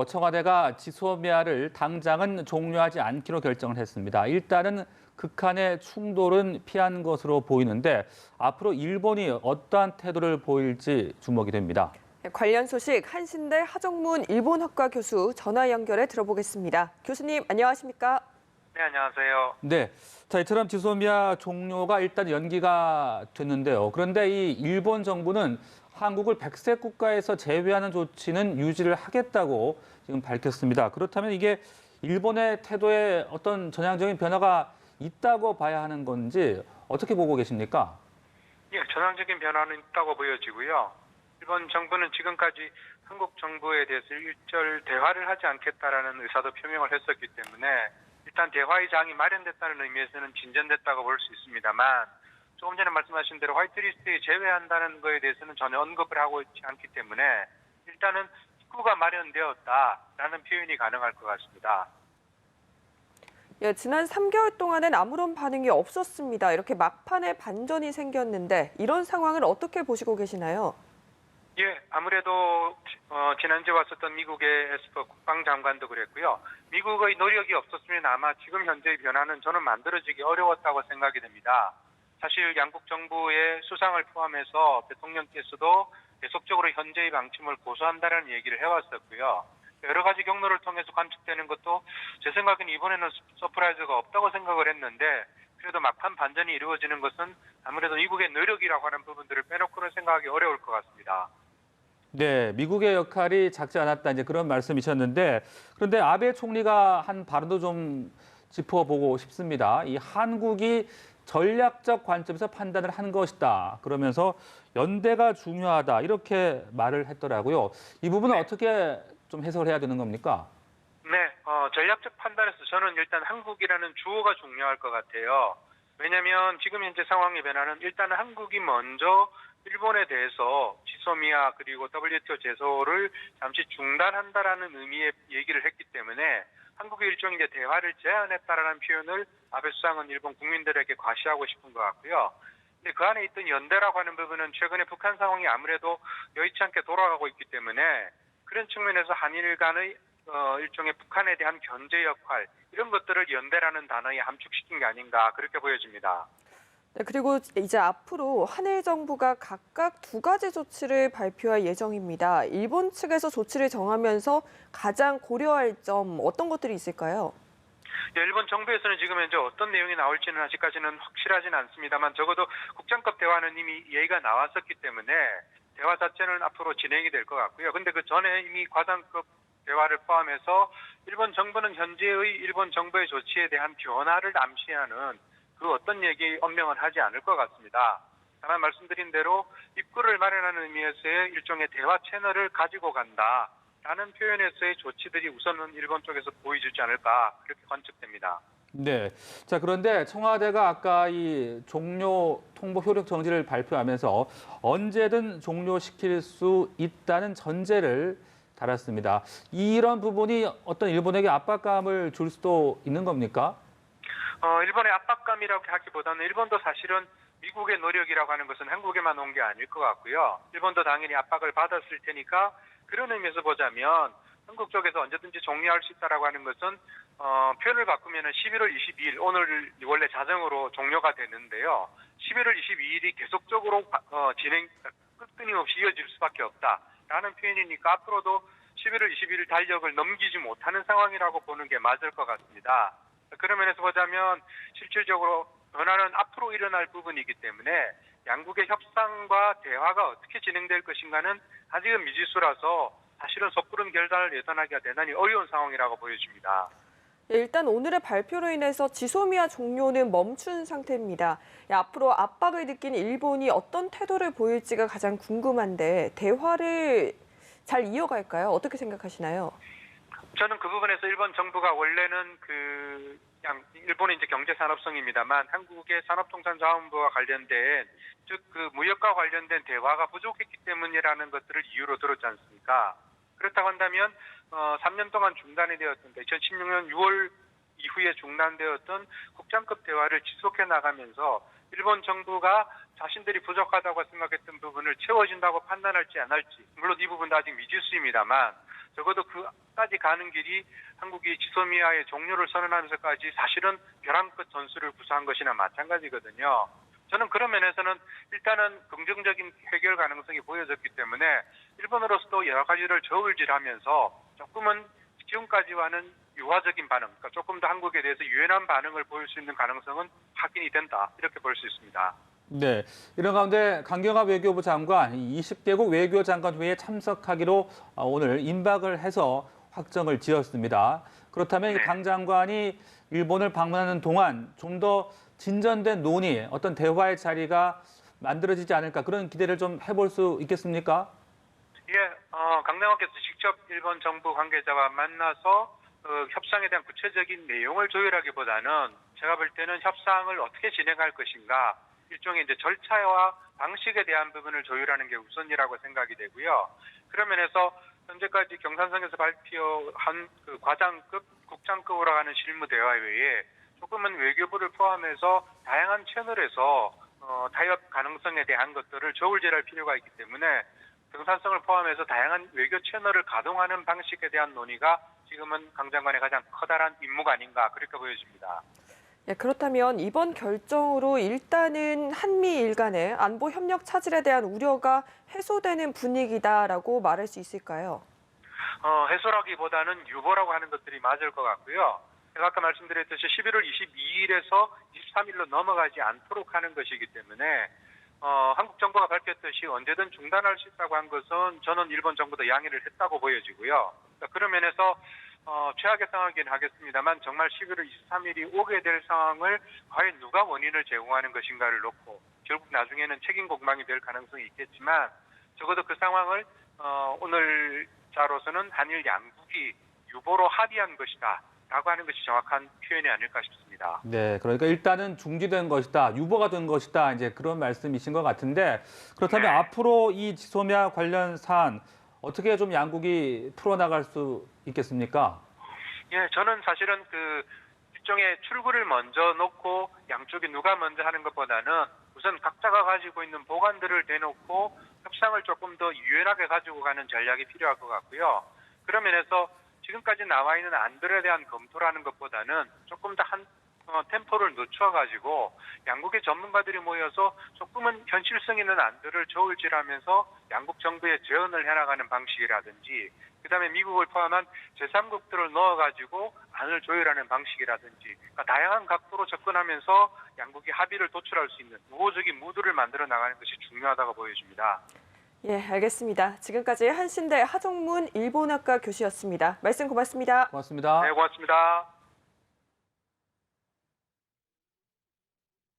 청와대가 지소미아를 당장은 종료하지 않기로 결정을 했습니다. 일단은 극한의 충돌은 피한 것으로 보이는데 앞으로 일본이 어떠한 태도를 보일지 주목이 됩니다. 관련 소식 한신대 하정문 일본학과 교수 전화 연결해 들어보겠습니다. 교수님 안녕하십니까? 네, 안녕하세요. 네, 자, 이처럼 지소미아 종료가 일단 연기가 됐는데요. 그런데 이 일본 정부는 한국을 백색 국가에서 제외하는 조치는 유지를 하겠다고 지금 밝혔습니다. 그렇다면 이게 일본의 태도에 어떤 전향적인 변화가 있다고 봐야 하는 건지 어떻게 보고 계십니까? 예, 전향적인 변화는 있다고 보여지고요. 일본 정부는 지금까지 한국 정부에 대해서 일절 대화를 하지 않겠다라는 의사도 표명을 했었기 때문에 일단 대화의 장이 마련됐다는 의미에서는 진전됐다고 볼 수 있습니다만 조금 전에 말씀하신 대로 화이트리스트에 제외한다는 거에 대해서는 전혀 언급을 하고 있지 않기 때문에 일단은 입구가 마련되었다라는 표현이 가능할 것 같습니다. 예, 지난 3개월 동안은 아무런 반응이 없었습니다. 이렇게 막판에 반전이 생겼는데 이런 상황을 어떻게 보시고 계시나요? 예, 아무래도 지난주에 왔었던 미국의 에스퍼 국방장관도 그랬고요. 미국의 노력이 없었으면 아마 지금 현재의 변화는 저는 만들어지기 어려웠다고 생각이 됩니다. 사실 양국 정부의 수상을 포함해서 대통령께서도 계속적으로 현재의 방침을 고수한다는 얘기를 해왔었고요. 여러 가지 경로를 통해서 관측되는 것도 제 생각에는 이번에는 서프라이즈가 없다고 생각을 했는데 그래도 막판 반전이 이루어지는 것은 아무래도 미국의 노력이라고 하는 부분들을 빼놓고는 생각하기 어려울 것 같습니다. 네, 미국의 역할이 작지 않았다 이제 그런 말씀이셨는데 그런데 아베 총리가 한 발언도 좀 짚어보고 싶습니다. 이 한국이 전략적 관점에서 판단을 한 것이다. 그러면서 연대가 중요하다 이렇게 말을 했더라고요. 이 부분은 어떻게 좀 해석을 해야 되는 겁니까? 네, 전략적 판단에서 저는 일단 한국이라는 주어가 중요할 것 같아요. 왜냐하면 지금 현재 상황의 변화는 일단은 한국이 먼저 일본에 대해서 지소미아 그리고 WTO 제소를 잠시 중단한다라는 의미의 얘기를 했기 때문에 한국의 일종의 이제 대화를 제안했다라는 표현을 아베 수상은 일본 국민들에게 과시하고 싶은 것 같고요. 근데 그 안에 있던 연대라고 하는 부분은 최근에 북한 상황이 아무래도 여의치 않게 돌아가고 있기 때문에 그런 측면에서 한일 간의 일종의 북한에 대한 견제 역할 이런 것들을 연대라는 단어에 함축시킨 게 아닌가 그렇게 보여집니다. 네, 그리고 이제 앞으로 한일 정부가 각각 2가지 조치를 발표할 예정입니다. 일본 측에서 조치를 정하면서 가장 고려할 점 어떤 것들이 있을까요? 네, 일본 정부에서는 지금 현재 어떤 내용이 나올지는 아직까지는 확실하지는 않습니다만 적어도 국장급 대화는 이미 얘기가 나왔었기 때문에 대화 자체는 앞으로 진행이 될 것 같고요. 근데 그 전에 이미 과장급 대화를 포함해서 일본 정부는 현재의 일본 정부의 조치에 대한 변화를 암시하는 그 어떤 얘기 언명은 하지 않을 것 같습니다. 다만 말씀드린 대로 입구를 마련하는 의미에서의 일종의 대화 채널을 가지고 간다라는 표현에서의 조치들이 우선은 일본 쪽에서 보여주지 않을까 그렇게 관측됩니다. 네. 자, 그런데 청와대가 아까 이 종료 통보 효력 정지를 발표하면서 언제든 종료시킬 수 있다는 전제를 달았습니다. 이런 부분이 어떤 일본에게 압박감을 줄 수도 있는 겁니까? 일본의 압박감이라고 하기보다는 일본도 사실은 미국의 노력이라고 하는 것은 한국에만 온 게 아닐 것 같고요. 일본도 당연히 압박을 받았을 테니까 그런 의미에서 보자면 한국 쪽에서 언제든지 종료할 수 있다라고 하는 것은 표현을 바꾸면 11월 22일 오늘 원래 자정으로 종료가 되는데요. 11월 22일이 계속적으로 끊임없이 이어질 수밖에 없다라는 표현이니까 앞으로도 11월 22일 달력을 넘기지 못하는 상황이라고 보는 게 맞을 것 같습니다. 그런 면에서 보자면 실질적으로 변화는 앞으로 일어날 부분이기 때문에 양국의 협상과 대화가 어떻게 진행될 것인가는 아직은 미지수라서 사실은 섣부른 결단을 예단하기가 대단히 어려운 상황이라고 보여집니다. 일단 오늘의 발표로 인해서 지소미아 종료는 멈춘 상태입니다. 앞으로 압박을 느낀 일본이 어떤 태도를 보일지가 가장 궁금한데 대화를 잘 이어갈까요? 어떻게 생각하시나요? 저는 그 부분에서 일본 정부가 원래는 일본의 이제 경제산업성입니다만 한국의 산업통상자원부와 관련된 즉 그 무역과 관련된 대화가 부족했기 때문이라는 것들을 이유로 들었지 않습니까? 그렇다고 한다면 3년 동안 중단이 되었던 2016년 6월 이후에 중단되었던 국장급 대화를 지속해 나가면서 일본 정부가 자신들이 부족하다고 생각했던 부분을 채워진다고 판단할지 안 할지 물론 이 부분도 아직 미지수입니다만 적어도 그까지 가는 길이 한국이 지소미아의 종료를 선언하면서까지 사실은 벼랑 끝 전술을 구사한 것이나 마찬가지거든요. 저는 그런 면에서는 일단은 긍정적인 해결 가능성이 보여졌기 때문에 일본으로서도 여러 가지를 저울질하면서 조금은 지금까지와는 유화적인 반응, 그러니까 조금 더 한국에 대해서 유연한 반응을 보일 수 있는 가능성은 확인이 된다, 이렇게 볼 수 있습니다. 네, 이런 가운데 강경화 외교부 장관 20개국 외교장관 회의에 참석하기로 오늘 임박을 해서 확정을 지었습니다. 그렇다면 네. 강 장관이 일본을 방문하는 동안 좀 더 진전된 논의, 어떤 대화의 자리가 만들어지지 않을까 그런 기대를 좀 해볼 수 있겠습니까? 예, 강 장관께서 직접 일본 정부 관계자와 만나서 협상에 대한 구체적인 내용을 조율하기보다는 제가 볼 때는 협상을 어떻게 진행할 것인가, 일종의 이제 절차와 방식에 대한 부분을 조율하는 게 우선이라고 생각이 되고요. 그런 면에서 현재까지 경산성에서 발표한 그 과장급, 국장급으로 하는 실무 대화 외에 조금은 외교부를 포함해서 다양한 채널에서 타협 가능성에 대한 것들을 저울질할 필요가 있기 때문에 경산성을 포함해서 다양한 외교 채널을 가동하는 방식에 대한 논의가 지금은 강 장관의 가장 커다란 임무가 아닌가, 그렇게 보여집니다. 예, 그렇다면 이번 결정으로 일단은 한미일 간의 안보 협력 차질에 대한 우려가 해소되는 분위기다라고 말할 수 있을까요? 해소라기보다는 유보라고 하는 것들이 맞을 것 같고요. 제가 아까 말씀드렸듯이 11월 22일에서 23일로 넘어가지 않도록 하는 것이기 때문에 한국 정부가 밝혔듯이 언제든 중단할 수 있다고 한 것은 저는 일본 정부도 양해를 했다고 보여지고요. 그러니까 그런 면에서 최악의 상황이긴 하겠습니다만 정말 11월 23일이 오게 될 상황을 과연 누가 원인을 제공하는 것인가를 놓고 결국 나중에는 책임 공방이 될 가능성이 있겠지만 적어도 그 상황을 오늘자로서는 한일 양국이 유보로 합의한 것이다 라고 하는 것이 정확한 표현이 아닐까 싶습니다. 네, 그러니까 일단은 중지된 것이다, 유보가 된 것이다, 이제 그런 말씀이신 것 같은데 그렇다면 네. 앞으로 이 지소미아 관련 사안 어떻게 좀 양국이 풀어나갈 수 있겠습니까? 예, 저는 사실은 그 일종의 출구를 먼저 놓고 양쪽이 누가 먼저 하는 것보다는 우선 각자가 가지고 있는 보관들을 대놓고 협상을 조금 더 유연하게 가지고 가는 전략이 필요할 것 같고요. 그런 면에서 지금까지 나와 있는 안들에 대한 검토라는 것보다는 조금 더 템포를 늦춰가지고 양국의 전문가들이 모여서 조금은 현실성 있는 안들을 저울질하면서 양국 정부에 제언을 해나가는 방식이라든지 그다음에 미국을 포함한 제3국들을 넣어가지고 안을 조율하는 방식이라든지 그러니까 다양한 각도로 접근하면서 양국이 합의를 도출할 수 있는 우호적인 무드를 만들어 나가는 것이 중요하다고 보여집니다. 예, 알겠습니다. 지금까지 한신대 하정문 일본학과 교수였습니다. 말씀 고맙습니다. 고맙습니다. 네, 고맙습니다.